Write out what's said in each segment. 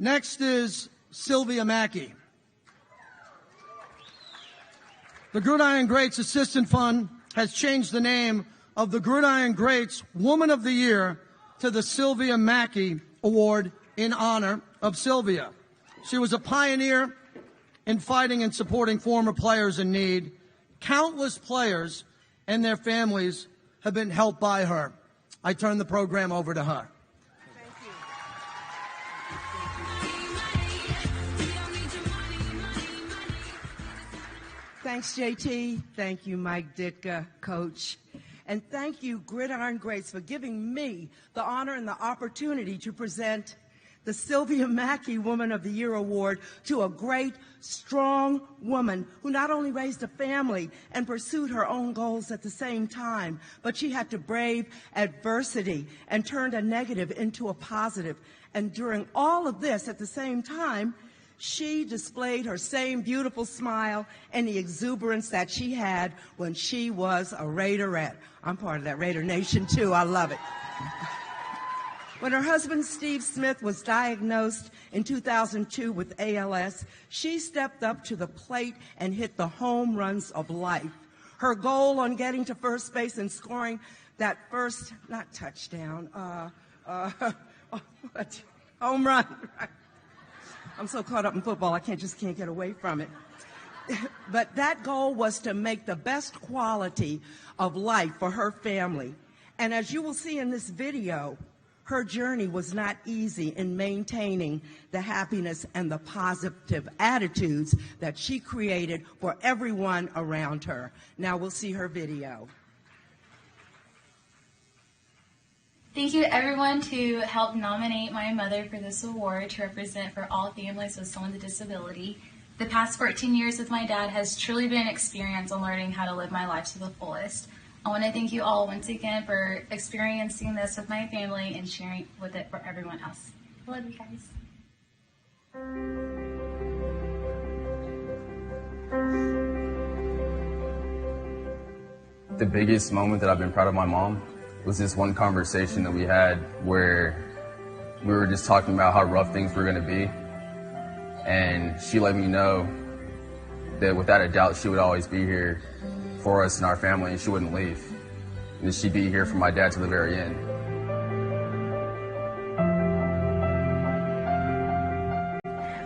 Next is Sylvia Mackey. The Gridiron Greats Assistant Fund has changed the name of the Gridiron Greats Woman of the Year to the Sylvia Mackey Award in honor of Sylvia. She was a pioneer in fighting and supporting former players in need. Countless players and their families have been helped by her. I turn the program over to her. Thanks, JT. Thank you, Mike Ditka, Coach. And thank you, Gridiron Greats, for giving me the honor and the opportunity to present the Sylvia Mackey Woman of the Year Award to a great, strong woman who not only raised a family and pursued her own goals at the same time, but she had to brave adversity and turned a negative into a positive. And during all of this, at the same time, she displayed her same beautiful smile and the exuberance that she had when she was a Raiderette. I'm part of that Raider Nation, too. I love it. When her husband, Steve Smith, was diagnosed in 2002 with ALS, she stepped up to the plate and hit the home runs of life. Her goal on getting to first base and scoring that first, not touchdown, home run. I'm so caught up in football, I can't get away from it. But that goal was to make the best quality of life for her family. And as you will see in this video, her journey was not easy in maintaining the happiness and the positive attitudes that she created for everyone around her. Now we'll see her video. Thank you to everyone to help nominate my mother for this award to represent for all families with someone with a disability. The past 14 years with my dad has truly been an experience on learning how to live my life to the fullest. I want to thank you all once again for experiencing this with my family and sharing with it for everyone else. I love you guys. The biggest moment that I've been proud of my mom was this one conversation that we had where we were just talking about how rough things were going to be. And she let me know that without a doubt she would always be here for us and our family, and she wouldn't leave. And that she'd be here for my dad to the very end.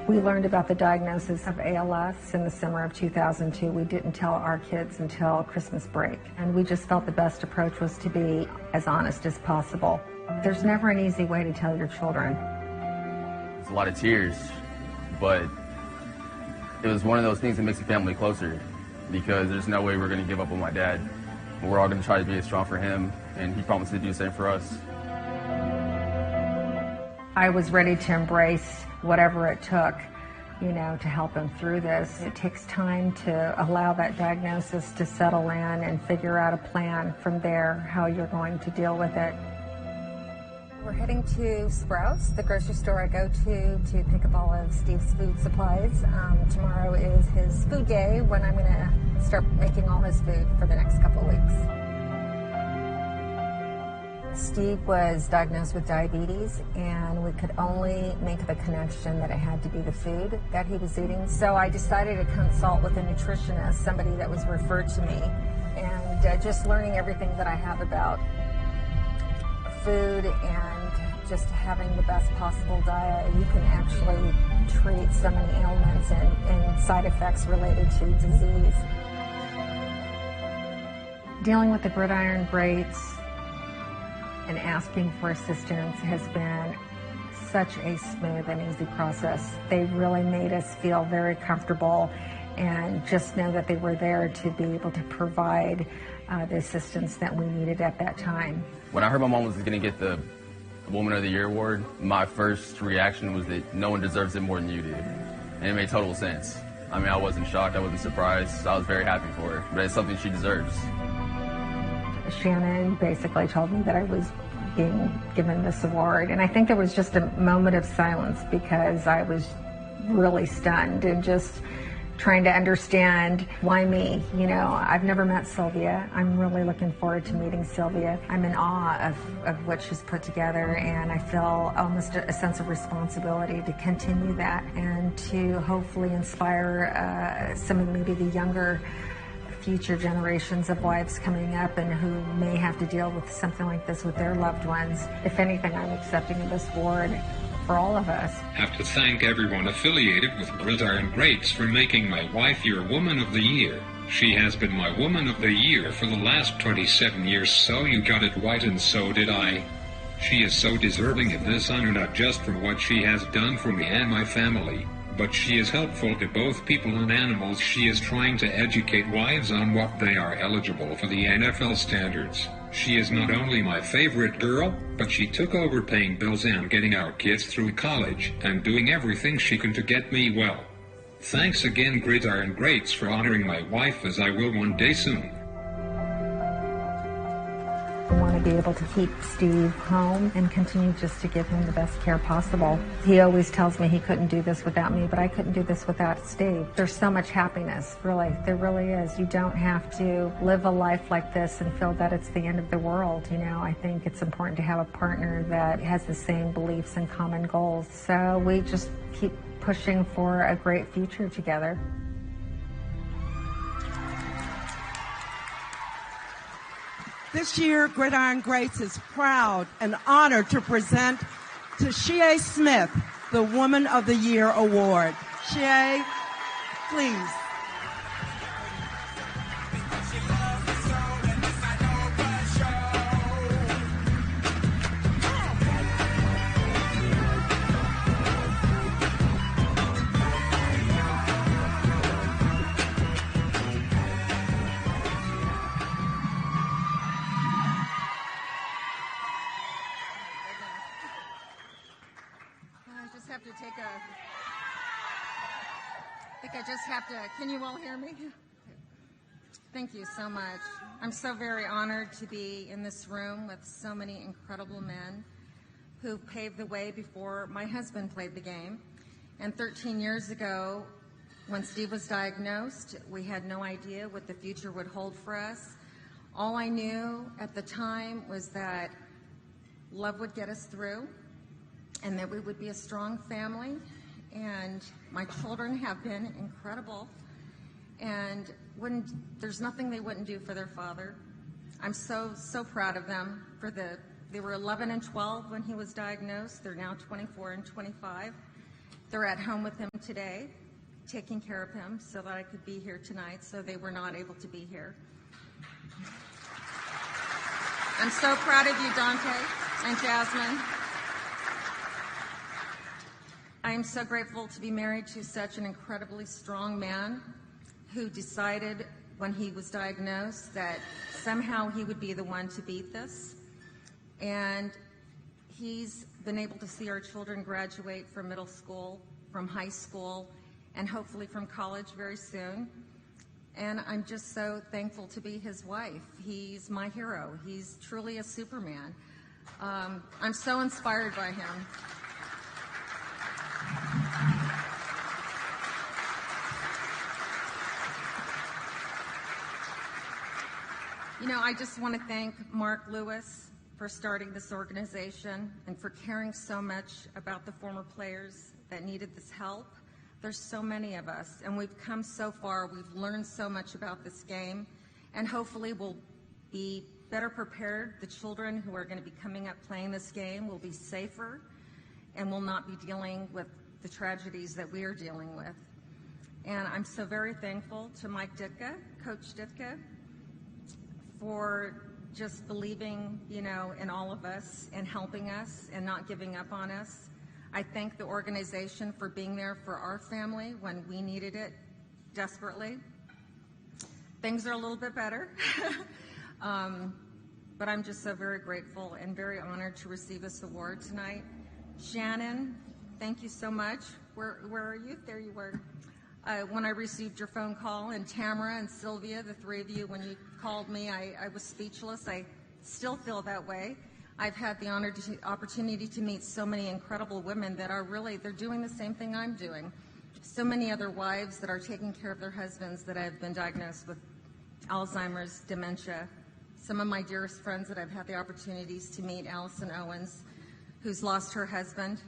We learned about the diagnosis of ALS in the summer of 2002. We didn't tell our kids until Christmas break. And we just felt the best approach was to be as honest as possible. There's never an easy way to tell your children. It's a lot of tears, but it was one of those things that makes the family closer, because there's no way we're going to give up on my dad. We're all going to try to be as strong for him, and he promised to do the same for us. I was ready to embrace whatever it took, you know, to help him through this. It takes time to allow that diagnosis to settle in and figure out a plan from there, how you're going to deal with it. We're heading to Sprouts, the grocery store I go to pick up all of Steve's food supplies. Tomorrow is his food day, when I'm going to start making all his food for the next couple of weeks. Steve was diagnosed with diabetes, and we could only make the connection that it had to be the food that he was eating. So I decided to consult with a nutritionist, somebody that was referred to me, and just learning everything that I have about food and just having the best possible diet. You can actually treat so many ailments and side effects related to disease. Dealing with the Gridiron Greats and asking for assistance has been such a smooth and easy process. They really made us feel very comfortable and just know that they were there to be able to provide the assistance that we needed at that time. When I heard my mom was going to get the Woman of the Year award, my first reaction was that no one deserves it more than you do. And it made total sense. I mean, I wasn't shocked, I wasn't surprised. I was very happy for her, but it's something she deserves. Shannon basically told me that I was being given this award, and I think there was just a moment of silence because I was really stunned and just trying to understand why me. You know, I've never met Sylvia. I'm really looking forward to meeting Sylvia. I'm in awe of what she's put together, and I feel almost a sense of responsibility to continue that and to hopefully inspire some of maybe the younger future generations of wives coming up and who may have to deal with something like this with their loved ones. If anything, I'm accepting of this award for all of us. I have to thank everyone affiliated with Gridiron Greats for making my wife your Woman of the Year. She has been my Woman of the Year for the last 27 years, so you got it right and so did I. She is so deserving of this honor, not just for what she has done for me and my family, but she is helpful to both people and animals. She is trying to educate wives on what they are eligible for the NFL standards. She is not only my favorite girl, but she took over paying bills and getting our kids through college and doing everything she can to get me well. Thanks again, Gridiron Greats, for honoring my wife, as I will one day soon. I want to be able to keep Steve home and continue just to give him the best care possible. He always tells me he couldn't do this without me, but I couldn't do this without Steve. There's so much happiness, really. There really is. You don't have to live a life like this and feel that it's the end of the world. You know, I think it's important to have a partner that has the same beliefs and common goals. So we just keep pushing for a great future together. This year, Gridiron Greats is proud and honored to present to Chie Smith the Woman of the Year Award. Chie, please. Can you all hear me? Thank you so much. I'm so very honored to be in this room with so many incredible men who paved the way before my husband played the game. And 13 years ago, when Steve was diagnosed, we had no idea what the future would hold for us. All I knew at the time was that love would get us through and that we would be a strong family. And my children have been incredible, and there's nothing they wouldn't do for their father. I'm so proud of them. They were 11 and 12 when he was diagnosed. They're now 24 and 25. They're at home with him today, taking care of him so that I could be here tonight, so they were not able to be here. I'm so proud of you, Dante and Jasmine. I am so grateful to be married to such an incredibly strong man who decided when he was diagnosed that somehow he would be the one to beat this. And he's been able to see our children graduate from middle school, from high school, and hopefully from college very soon. And I'm just so thankful to be his wife. He's my hero. He's truly a Superman. I'm so inspired by him. You know, I just want to thank Mark Lewis for starting this organization and for caring so much about the former players that needed this help. There's so many of us, and we've come so far. We've learned so much about this game, and hopefully we'll be better prepared. The children who are going to be coming up playing this game will be safer and will not be dealing with the tragedies that we are dealing with. And I'm so very thankful to Mike Ditka, Coach Ditka, for just believing, you know, in all of us and helping us and not giving up on us. I thank the organization for being there for our family when we needed it desperately. Things are a little bit better, but I'm just so very grateful and very honored to receive this award tonight. Shannon, thank you so much. Where are you? There you were. When I received your phone call, and Tamara and Sylvia, the three of you, when you called me, I was speechless. I still feel that way. I've had the opportunity to meet so many incredible women that are really, they're doing the same thing I'm doing. so many other wives that are taking care of their husbands that have been diagnosed with Alzheimer's, dementia. Some of my dearest friends that I've had the opportunities to meet, Allison Owens, who's lost her husband.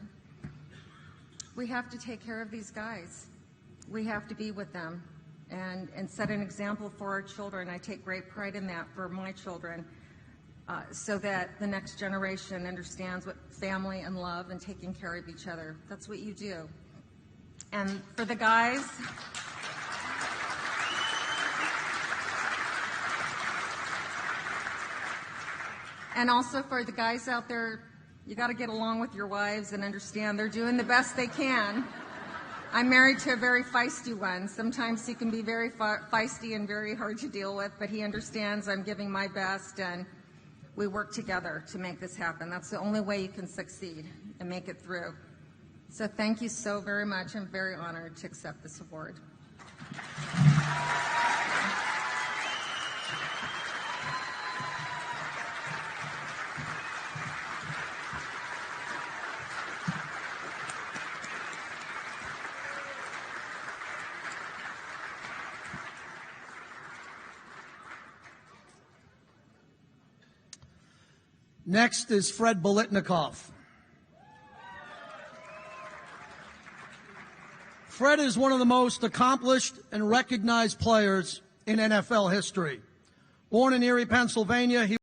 We have to take care of these guys. We have to be with them and set an example for our children. I take great pride in that for my children, so that the next generation understands what family and love and taking care of each other. That's what you do. And for the guys, and also for the guys out there, you got to get along with your wives and understand they're doing the best they can. I'm married to a very feisty one. Sometimes he can be very feisty and very hard to deal with, but he understands I'm giving my best, and we work together to make this happen. That's the only way you can succeed and make it through. So thank you so very much. I'm very honored to accept this award. Next is Fred Bolitnikoff. Fred is one of the most accomplished and recognized players in NFL history. Born in Erie, Pennsylvania, he